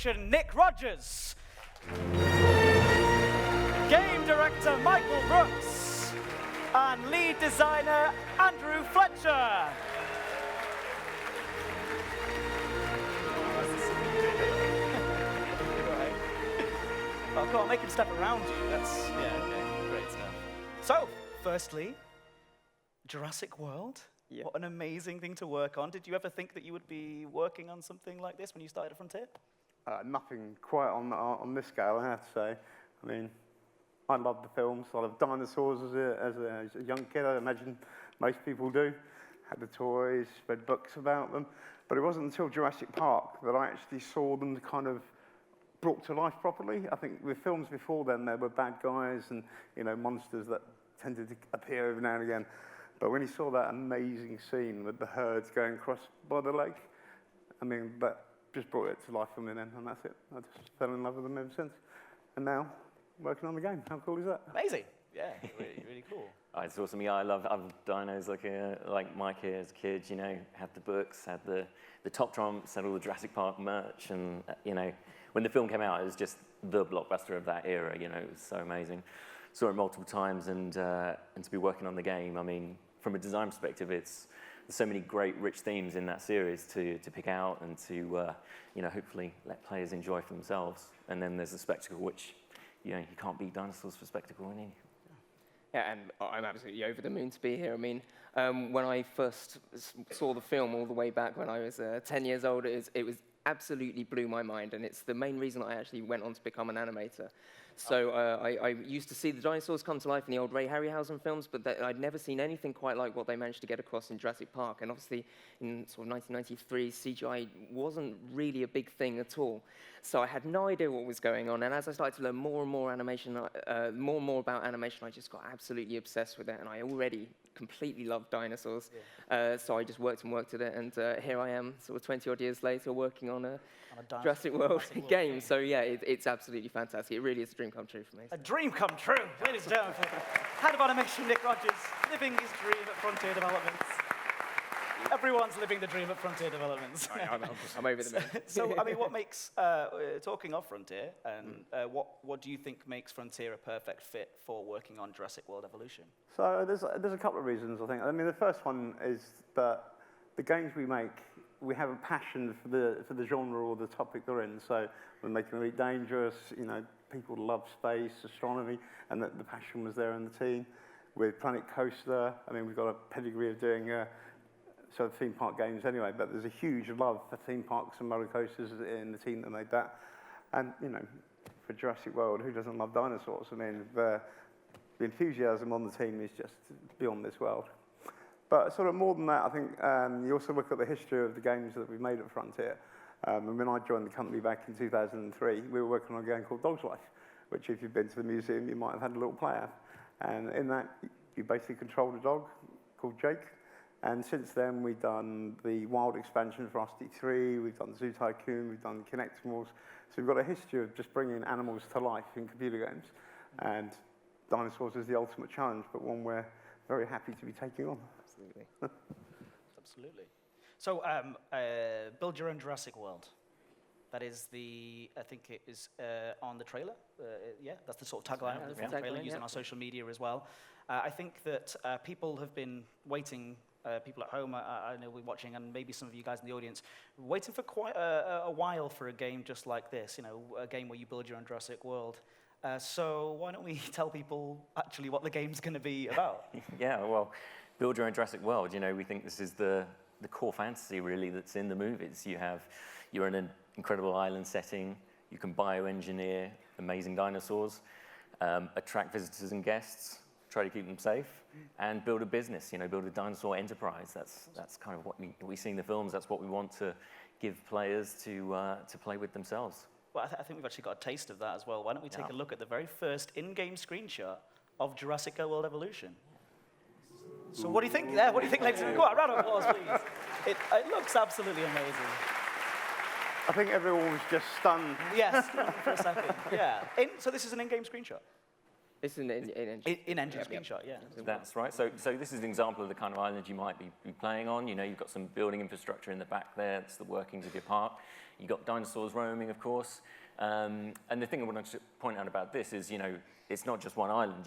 animation Nick Rogers, game director Michael Brooks, and lead designer Andrew Fletcher. Oh, come on, make him step around you. That's, yeah, okay, great stuff. So, firstly, Jurassic World. Yeah. What an amazing thing to work on. Did you ever think that you would be working on something like this when you started at Frontier? Nothing quite on this scale, I have to say. I mean, I love the films. I love dinosaurs as a young kid. I imagine most people do. Had the toys, read books about them. But it wasn't until Jurassic Park that I actually saw them kind of brought to life properly. I think with films before then, there were bad guys and monsters that tended to appear every now and again. But when you saw that amazing scene with the herds going across by the lake, I mean, that just brought it to life for me then, and that's it. I just fell in love with them ever since. And now, working on the game. How cool is that? Amazing. Yeah, really, really cool. Oh, it's awesome. Yeah, I love dinos like Mike here as a kid, had the books, had the top trumps, had all the Jurassic Park merch, and, when the film came out, it was just the blockbuster of that era, it was so amazing. Saw it multiple times, and to be working on the game, I mean, from a design perspective, there's so many great, rich themes in that series to pick out and to, hopefully let players enjoy for themselves. And then there's the spectacle, which, you can't beat dinosaurs for spectacle, can you? Yeah, and I'm absolutely over the moon to be here. I mean, when I first saw the film all the way back when I was 10 years old, it was absolutely blew my mind, and it's the main reason I actually went on to become an animator. So I used to see the dinosaurs come to life in the old Ray Harryhausen films, but I'd never seen anything quite like what they managed to get across in Jurassic Park. And obviously, in sort of 1993, CGI wasn't really a big thing at all. So I had no idea what was going on. And as I started to learn more and more animation, more and more about animation, I just got absolutely obsessed with it. And I already completely loved dinosaurs. Yeah. So I just worked at it. And here I am, sort of 20-odd years later, working on a Jurassic World game. So yeah, it's absolutely fantastic. It really is a dream come true for me. A dream come true, ladies and gentlemen. Head of animation, Nick Rogers, living his dream at Frontier Developments. Everyone's living the dream at Frontier Developments. I'm over the moon. So, I mean, what makes, talking of Frontier, and what do you think makes Frontier a perfect fit for working on Jurassic World Evolution? So there's a couple of reasons, I think. I mean, the first one is that the games we make, we have a passion for the genre or the topic they're in. So we're making them really dangerous. People love space, astronomy, and the passion was there in the team. With Planet Coaster, I mean, we've got a pedigree of doing sort of theme park games anyway, but there's a huge love for theme parks and roller coasters in the team that made that. And, for Jurassic World, who doesn't love dinosaurs? I mean, the enthusiasm on the team is just beyond this world. But sort of more than that, I think you also look at the history of the games that we've made at Frontier. And when I joined the company back in 2003, we were working on a game called Dog's Life, which if you've been to the museum, you might have had a little play at. And in that, you basically controlled a dog called Jake. And since then, we've done the Wild expansion for Rusty 3, we've done Zoo Tycoon, we've done Kinectimals. So we've got a history of just bringing animals to life in computer games. And dinosaurs is the ultimate challenge, but one we're very happy to be taking on. Absolutely. Absolutely. So, build your own Jurassic World. That is I think it is on the trailer. Yeah, that's the sort of tagline of the trailer, using our social media as well. I think that people have been waiting, people at home, I know we're watching, and maybe some of you guys in the audience, waiting for quite a while for a game just like this, a game where you build your own Jurassic World. So why don't we tell people actually what the game's going to be about? Yeah, well, build your own Jurassic World. We think this is the core fantasy, really, that's in the movies. You're in an incredible island setting. You can bioengineer amazing dinosaurs, attract visitors and guests, try to keep them safe, and build a business. Build a dinosaur enterprise. That's kind of what we see in the films. That's what we want to give players to play with themselves. Well, I think we've actually got a taste of that as well. Why don't we take a look at the very first in-game screenshot of Jurassic World Evolution? So what do you think? Yeah, what do you think, ladies and gentlemen? Go on, round of applause, please. It looks absolutely amazing. I think everyone was just stunned. Yes, for a second. Yeah. So this is an in-game screenshot. It's in engine. In-engine Yep. screenshot, yeah. That's right. So this is an example of the kind of island you might be playing on. You know, you've got some building infrastructure in the back there. It's the workings of your park. You've got dinosaurs roaming, of course. And the thing I want to point out about this is, you know, it's not just one island.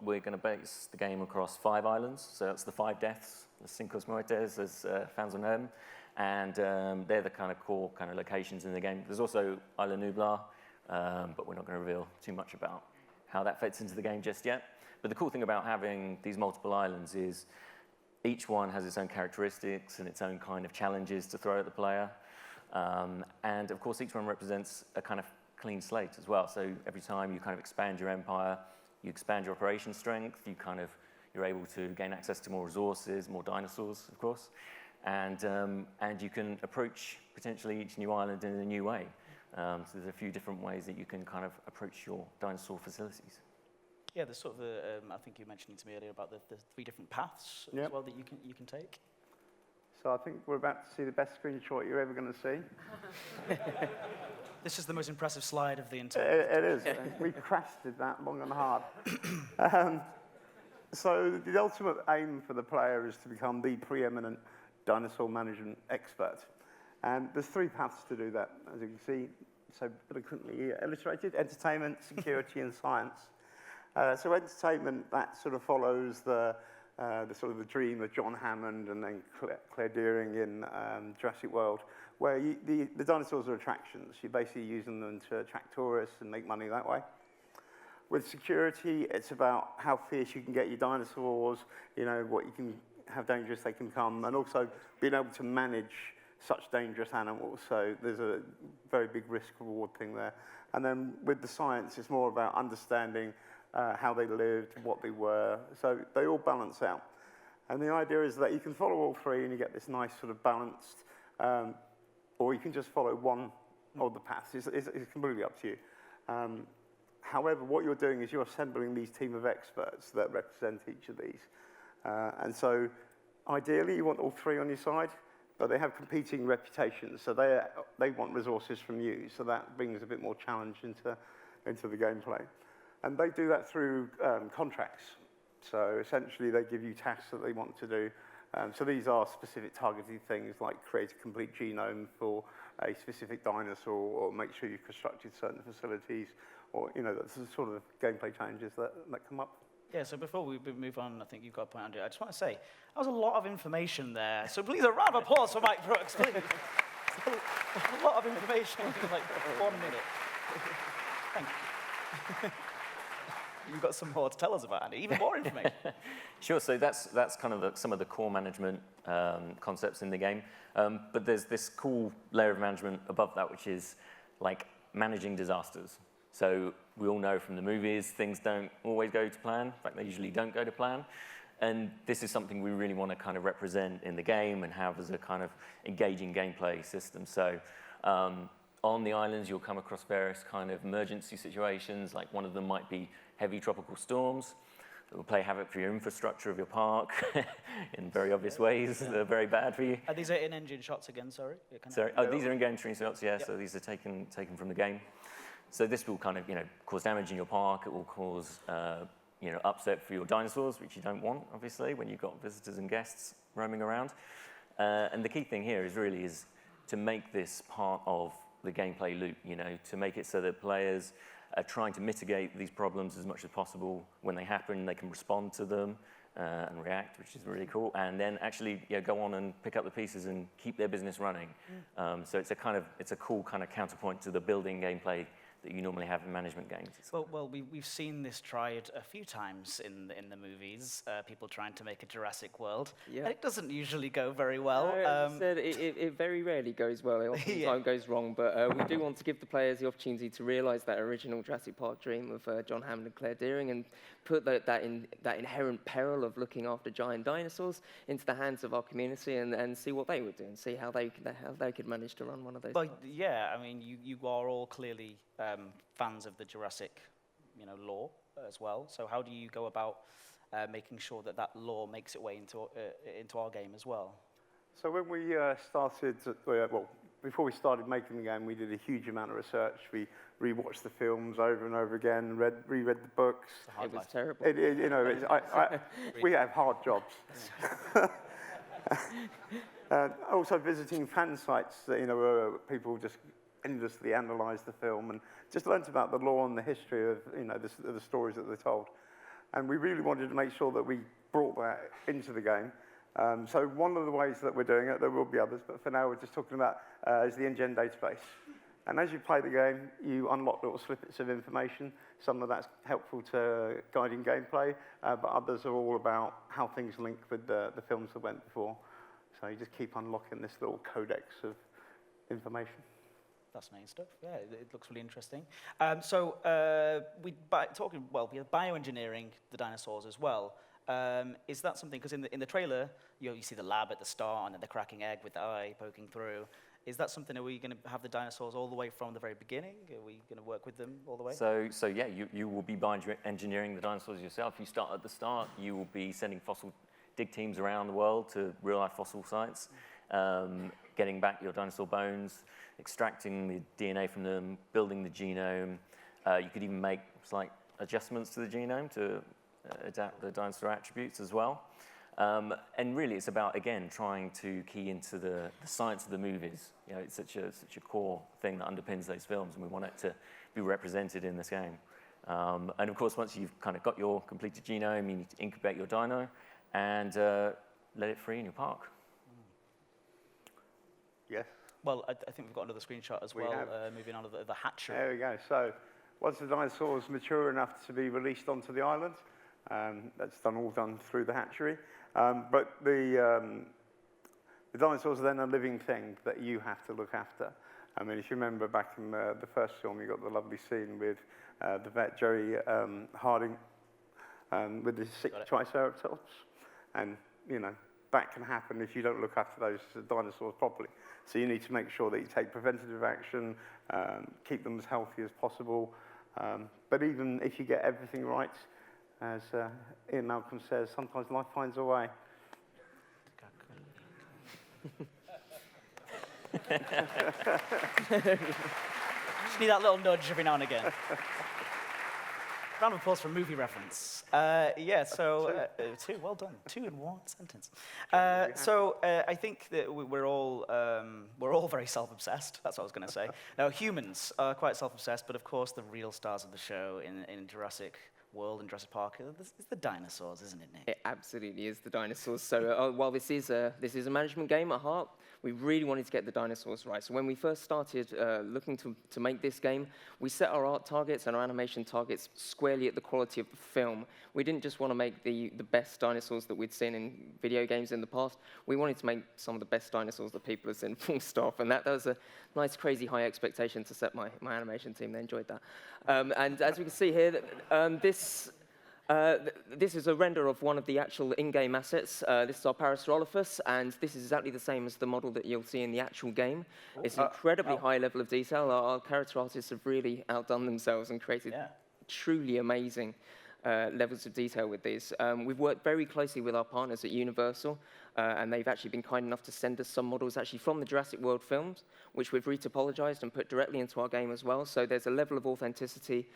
We're going to base the game across 5 islands. So that's the 5 deaths, the Cinco Muertes, as fans will know them. And they're the kind of core kind of locations in the game. There's also Isla Nublar, but we're not going to reveal too much about how that fits into the game just yet. But the cool thing about having these multiple islands is each one has its own characteristics and its own kind of challenges to throw at the player. And of course, each one represents a kind of clean slate as well. So every time you kind of expand your empire, you expand your operation strength, you're able to gain access to more resources, more dinosaurs, of course. And you can approach potentially each new island in a new way. So there's a few different ways that you can kind of approach your dinosaur facilities. Yeah, there's sort of I think you mentioned to me earlier about the 3 different paths Yep. as well that you can take. So I think we're about to see the best screenshot you're ever going to see. This is the most impressive slide of the entire. It is. We crafted that long and hard. So the ultimate aim for the player is to become the preeminent dinosaur management expert. And there's 3 paths to do that, as you can see, so eloquently illustrated: entertainment, security, and science. So entertainment, that sort of follows the sort of the dream of John Hammond and then Claire Dearing in Jurassic World, where the dinosaurs are attractions. You're basically using them to attract tourists and make money that way. With security, it's about how fierce you can get your dinosaurs, you know, how dangerous they can become, and also being able to manage such dangerous animals. So there's a very big risk-reward thing there. And then with the science, it's more about understanding how they lived, what they were. So they all balance out. And the idea is that you can follow all 3 and you get this nice sort of balanced, or you can just follow one of the paths. It's completely up to you. However, what you're doing is you're assembling these team of experts that represent each of these. And so ideally, you want all 3 on your side, but they have competing reputations. So they want resources from you. So that brings a bit more challenge into the gameplay. And they do that through contracts. So essentially, they give you tasks that they want to do. So these are specific targeted things like create a complete genome for a specific dinosaur, or make sure you've constructed certain facilities, or, you know, that's the sort of gameplay challenges that come up. Yeah, so before we move on, I think you've got a point, Andrew. I just want to say, that was a lot of information there. So please, a round of applause for Mike Brooks, please. A lot of information in like 1 minute. Thank you. You've got some more to tell us about, Andy, even more information. Sure, so that's kind of some of the core management concepts in the game. But there's this cool layer of management above that, which is like managing disasters. So we all know from the movies, things don't always go to plan. In fact, they usually don't go to plan. And this is something we really want to kind of represent in the game and have as a kind of engaging gameplay system. So on the islands, you'll come across various kind of emergency situations. Like one of them might be heavy tropical storms that will play havoc for your infrastructure of your park in very obvious ways. They're very bad for you. These are in-engine shots again, sorry? Sorry, these are in-game shots, yeah. Yep. So these are taken from the game. So this will kind of, you know, cause damage in your park. It will cause, you know, upset for your dinosaurs, which you don't want, obviously, when you've got visitors and guests roaming around. And the key thing here is really to make this part of the gameplay loop, you know, to make it so that players are trying to mitigate these problems as much as possible. When they happen, they can respond to them and react, which is really cool. And then actually, you know, go on and pick up the pieces and keep their business running. So it's a cool kind of counterpoint to the building gameplay that you normally have in management games. Well, we've seen this tried a few times in the movies, people trying to make a Jurassic World. Yeah. And it doesn't usually go very well. No, as I said, it very rarely goes well. It often goes wrong, but we do want to give the players the opportunity to realise that original Jurassic Park dream of John Hammond and Claire Dearing, and put that inherent peril of looking after giant dinosaurs into the hands of our community, and see what they would do, and see how they could manage to run one of those. Well, yeah, I mean, you are all clearly fans of the Jurassic, you know, lore as well. So how do you go about making sure that lore makes its way into our game as well? So when we started, well, before we started making the game, we did a huge amount of research. We rewatched the films over and over again, reread the books. It was terrible. You know, we have hard jobs. Also visiting fan sites, you know, where people just endlessly analyse the film and just learnt about the lore and the history of, you know, the stories that they told. And we really wanted to make sure that we brought that into the game. So one of the ways that we're doing it, there will be others, but for now we're just talking about is the InGen database. And as you play the game, you unlock little snippets of information. Some of that's helpful to guiding gameplay, but others are all about how things link with the films that went before. So you just keep unlocking this little codex of information. Fascinating stuff. Yeah, it looks really interesting. We are bioengineering the dinosaurs as well. Is that something, because in the trailer, you see the lab at the start and then the cracking egg with the eye poking through. Is that something, are we going to have the dinosaurs all the way from the very beginning? Are we going to work with them all the way? So yeah, you will be bioengineering the dinosaurs yourself. You start at the start. You will be sending fossil dig teams around the world to real-life fossil sites, getting back your dinosaur bones, extracting the DNA from them, building the genome. You could even make slight adjustments to the genome to adapt the dinosaur attributes as well. And really, it's about, again, trying to key into the science of the movies. You know, it's such a core thing that underpins those films, and we want it to be represented in this game. And of course, once you've kind of got your completed genome, you need to incubate your dino and let it free in your park. Yes. Well, I think we've got another screenshot as well, moving on to the hatchery. There we go. So once the dinosaurs mature enough to be released onto the island, that's all done through the hatchery. But the dinosaurs are then a living thing that you have to look after. I mean, if you remember back in the first film, you got the lovely scene with the vet, Jerry Harding, with the sick Triceratops. And, you know, that can happen if you don't look after those dinosaurs properly. So you need to make sure that you take preventative action, keep them as healthy as possible. But even if you get everything right, as Ian Malcolm says, sometimes life finds a way. Just need that little nudge every now and again. Round of applause for a movie reference. Two, well done. 2 in 1 sentence. I think that we're all very self-obsessed. That's what I was going to say. Now, humans are quite self-obsessed, but of course the real stars of the show in Jurassic World and Jurassic Park is the dinosaurs, isn't it, Nick? It absolutely is the dinosaurs. So while this is a management game at heart, we really wanted to get the dinosaurs right. So when we first started looking to make this game, we set our art targets and our animation targets squarely at the quality of the film. We didn't just want to make the best dinosaurs that we'd seen in video games in the past. We wanted to make some of the best dinosaurs that people have seen, full stop. And that was a nice, crazy high expectation to set my animation team. They enjoyed that. And as we can see here, this is a render of one of the actual in-game assets. This is our Parasaurolophus, and this is exactly the same as the model that you'll see in the actual game. It's an incredibly high level of detail. Our character artists have really outdone themselves and created truly amazing levels of detail with these. We've worked very closely with our partners at Universal, and they've actually been kind enough to send us some models actually from the Jurassic World films, which we've retopologized and put directly into our game as well. So there's a level of authenticity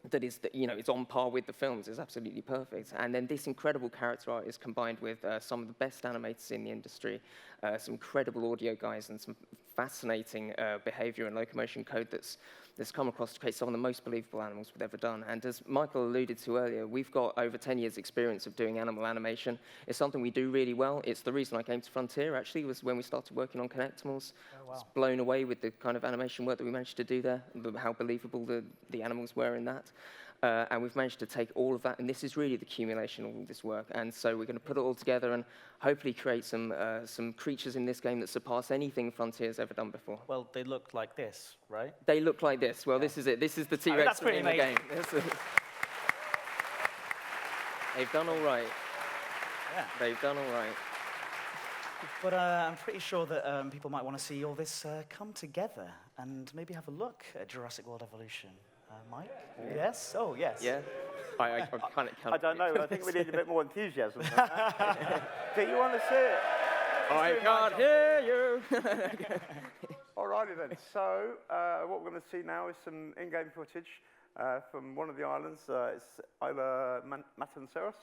that is, it's on par with the films. It's absolutely perfect. And then this incredible character art is combined with some of the best animators in the industry, some incredible audio guys, and some fascinating behavior and locomotion code that's come across to create some of the most believable animals we've ever done. And as Michael alluded to earlier, we've got over 10 years' experience of doing animal animation. It's something we do really well. It's the reason I came to Frontier, actually, was when we started working on Connectimals. Oh, wow. I was blown away with the kind of animation work that we managed to do there, how believable the animals were in that. And we've managed to take all of that, and this is really the accumulation of all this work. And so we're going to put it all together and hopefully create some creatures in this game that surpass anything Frontier's ever done before. Well, they look like this, right? They look like this. Well, this is it. This is the T-Rex that's pretty in the game. They've done all right. Yeah. They've done all right. But I'm pretty sure that people might want to see all this come together and maybe have a look at Jurassic World Evolution. Mike? Yes? Oh, yes. Yeah. I kind of I don't know. I think we need a bit more enthusiasm. Do you want to see it? I can't hear you. Alrighty then. So what we're going to see now is some in-game footage from one of the islands. It's Isla Matanceros,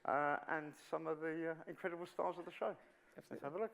and some of the incredible stars of the show. Let's have a look.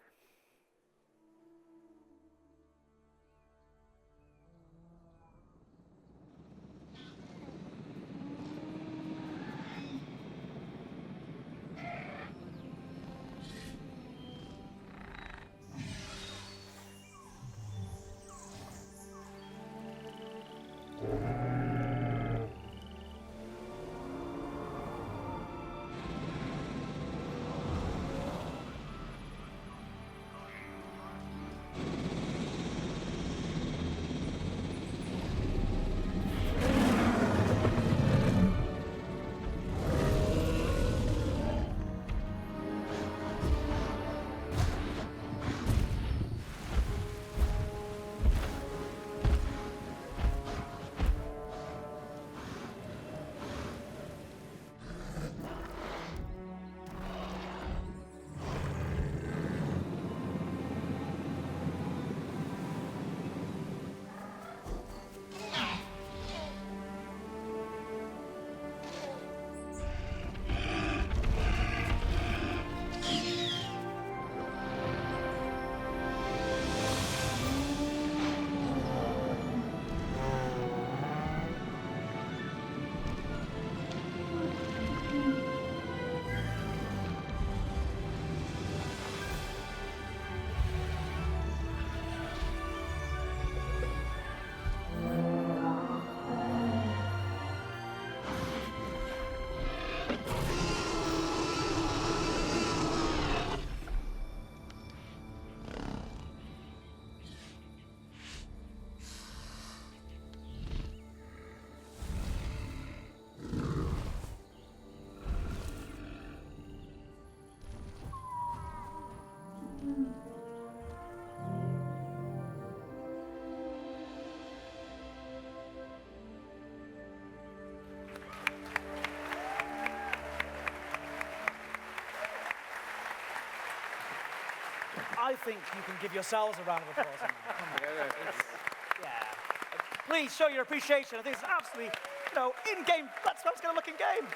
I think you can give yourselves a round of applause. On that. Come on. Yeah. Please show your appreciation. I think it's absolutely, in-game. That's how it's going to look in-game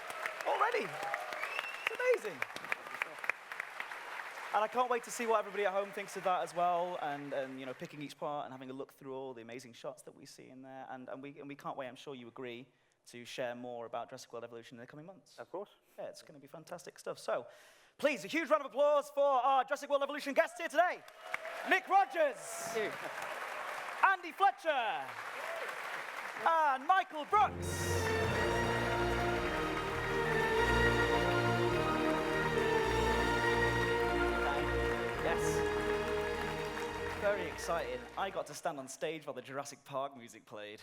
already. It's amazing. And I can't wait to see what everybody at home thinks of that as well, and picking each part and having a look through all the amazing shots that we see in there. And we can't wait, I'm sure you agree, to share more about Jurassic World Evolution in the coming months. Of course. Yeah, it's going to be fantastic stuff. So, please, a huge round of applause for our Jurassic World Evolution guests here today. Nick Rogers, Andy Fletcher, and Michael Brooks. Yes. Very exciting. I got to stand on stage while the Jurassic Park music played.